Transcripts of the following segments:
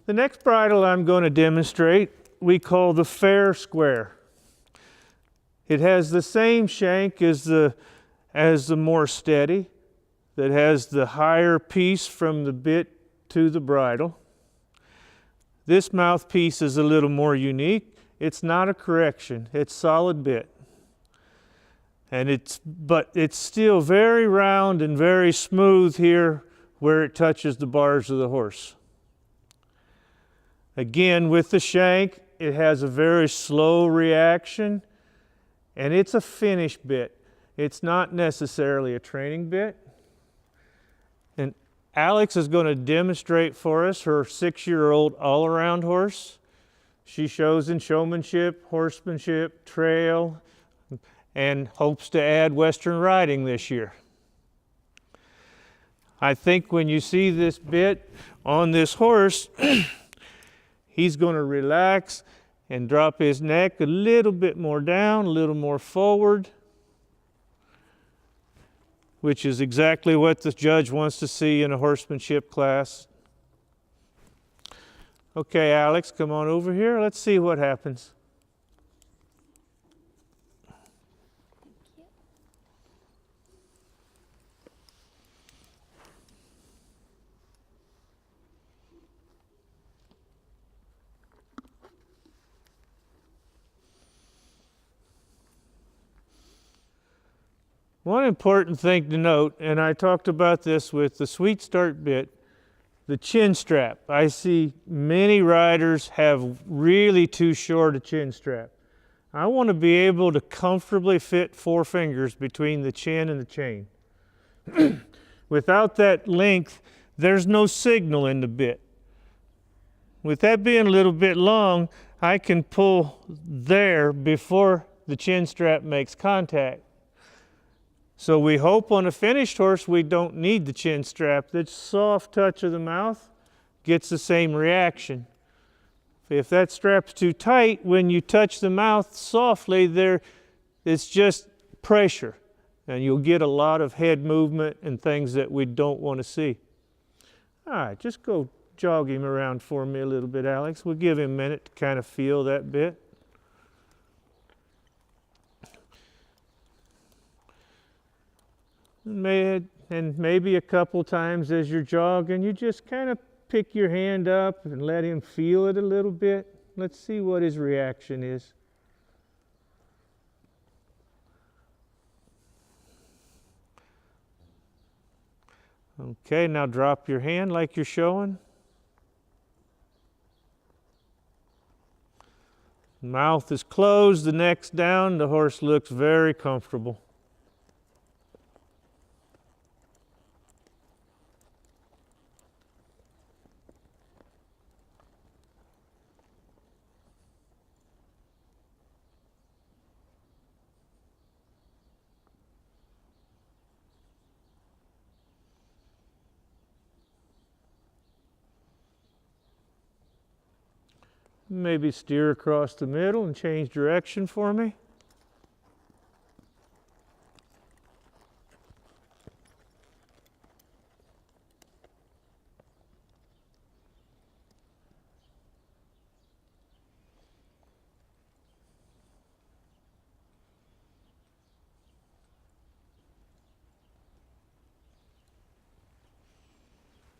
The next bridle I'm going to demonstrate we call the Fair Square. It has the same shank as the more steady, that has the higher piece from the bit to the bridle. This mouthpiece is a little more unique. It's not a correction, it's solid bit. But it's still very round and very smooth here where it touches the bars of the horse. Again, with the shank, it has a very slow reaction, and it's a finish bit. It's not necessarily a training bit. And Alex is going to demonstrate for us her 6-year-old all-around horse. She shows in showmanship, horsemanship, trail, and hopes to add Western riding this year. I think when you see this bit on this horse, he's going to relax and drop his neck a little bit more down, a little more forward, which is exactly what the judge wants to see in a horsemanship class. Okay, Alex, come on over here. Let's see what happens. One important thing to note, and I talked about this with the Sweet Start bit, the chin strap. I see many riders have really too short a chin strap. I want to be able to comfortably fit 4 fingers between the chin and the chain. Without that length, there's no signal in the bit. With that being a little bit long, I can pull there before the chin strap makes contact. So we hope on a finished horse we don't need the chin strap. That soft touch of the mouth gets the same reaction. If that strap's too tight, when you touch the mouth softly, it's just pressure. And you'll get a lot of head movement and things that we don't want to see. All right, just go jog him around for me a little bit, Alex. We'll give him a minute to kind of feel that bit. And maybe a couple times as you're jogging, you just kind of pick your hand up and let him feel it a little bit. Let's see what his reaction is. Okay, now drop your hand like you're showing. Mouth is closed, the neck's down, the horse looks very comfortable. Maybe steer across the middle and change direction for me.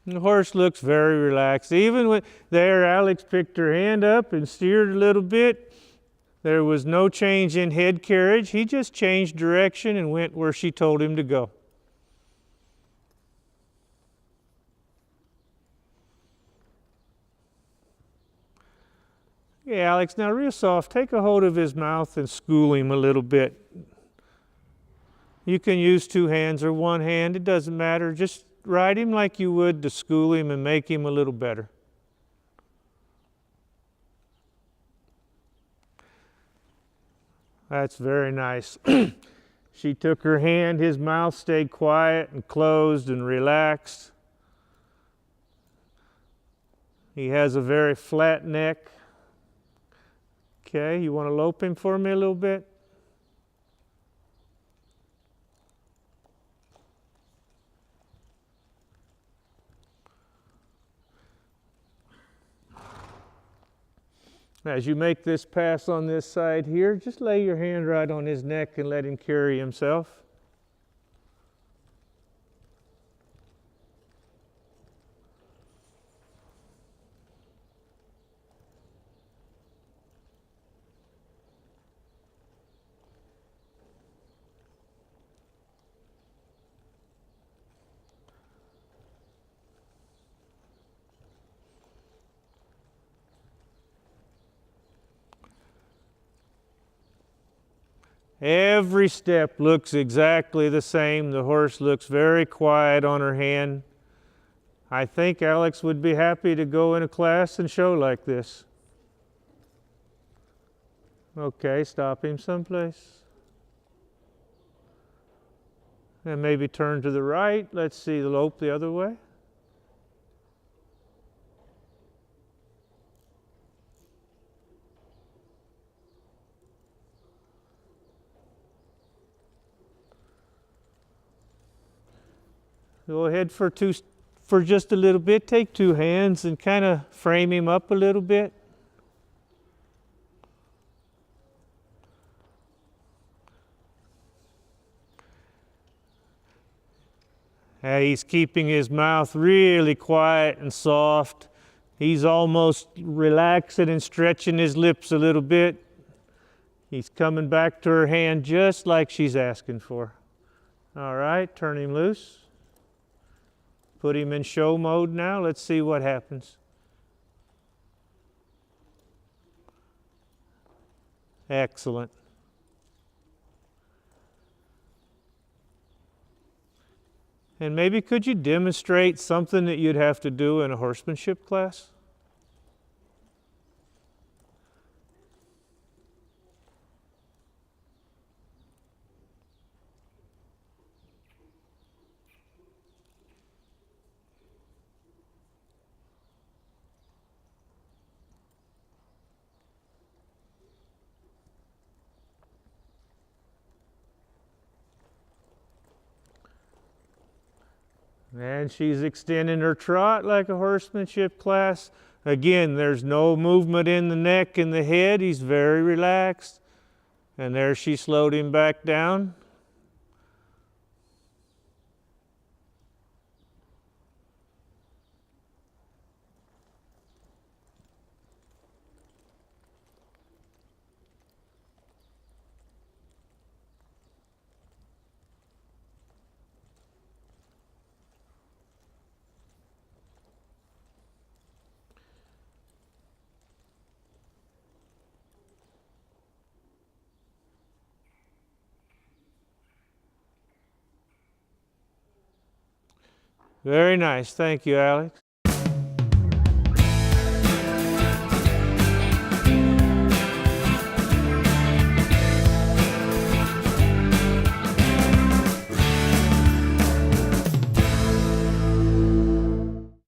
And the horse looks very relaxed. Even when there, Alex picked her hand up and steered a little bit. There was no change in head carriage. He just changed direction and went where she told him to go. Okay, Alex, now real soft, take a hold of his mouth and school him a little bit. You can use 2 hands or 1 hand, it doesn't matter. Just ride him like you would to school him and make him a little better. That's very nice. She took her hand, his mouth stayed quiet and closed and relaxed. He has a very flat neck. Okay, you want to lope him for me a little bit? As you make this pass on this side here, just lay your hand right on his neck and let him carry himself. Every step looks exactly the same. The horse looks very quiet on her hand. I think Alex would be happy to go in a class and show like this. Okay, stop him someplace. And maybe turn to the right. Let's see the lope the other way. Go ahead for just a little bit. Take two hands and kind of frame him up a little bit. He's keeping his mouth really quiet and soft. He's almost relaxing and stretching his lips a little bit. He's coming back to her hand just like she's asking for. All right, turn him loose. Put him in show mode now. Let's see what happens. Excellent. And maybe could you demonstrate something that you'd have to do in a horsemanship class? And she's extending her trot like a horsemanship class. Again, there's no movement in the neck and the head. He's very relaxed. And there she slowed him back down. Very nice. Thank you, Alex.